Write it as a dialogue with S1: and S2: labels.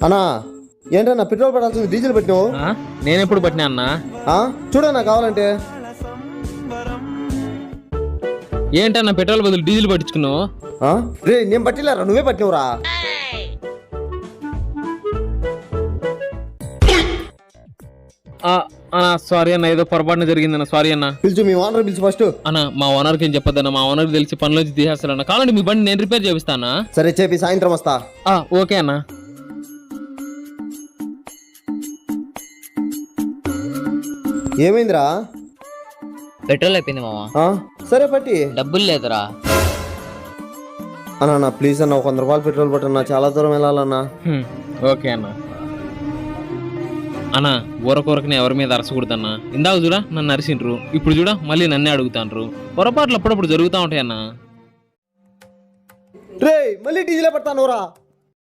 S1: అన్నా ఏంటన్నా petrol పడాల్సింది diesel పెట్టినావు?
S2: నేను ఎప్పుడు పట్టినా అన్నా?
S1: చూడన్నా కావాలంటే.
S2: ఏంటన్నా పెట్రోల్ బదులు డీజిల్ పట్టించుకున్నావు?
S1: రే నేను పట్టిలేరా, నువ్వే పట్టినవురా.
S2: సారీ అన్న, ఏదో పొరపాటున జరిగిందన్న, సారీ అన్న.
S1: పిలిచు, మీ ఓనర్ పిలిచి ఫస్ట్.
S2: అన్న మా ఓనర్కి ఏం చెప్పొద్దన్న, మా ఓనర్కి తెలిసి పనిలోంచి తీసేస్తారన్న. కావాలంటే మీ బండి నేను రిపేర్ చేపిస్తానా?
S1: సరే చెప్పి సాయంత్రం వస్తా.
S2: ఓకే అన్న.
S1: ఏమైందిరా?
S3: పెట్రోల్ అయిపోయింది మామ.
S1: సరే పట్టి.
S3: డబ్బులు లేదురా
S1: అన్నా ప్లీజ్ అన్న, 100 రూపాయలు పెట్రోల్ పట్టన్నా, చాలా దూరం వెళ్ళాలన్నా.
S2: ఓకే అన్న. అన్నా ఊరకూరకనే ఎవరి మీద అరసకూడదన్నా. ఇందాక చూడా నన్ను అరిసిండ్రు, ఇప్పుడు చూడా మళ్ళీ నన్నే అడుగుతాండ్రు. పొరపాట్లు అప్పుడప్పుడు జరుగుతూ ఉంటాయన్నా.
S1: రే మళ్ళీ డీజిలే పడతాను రా.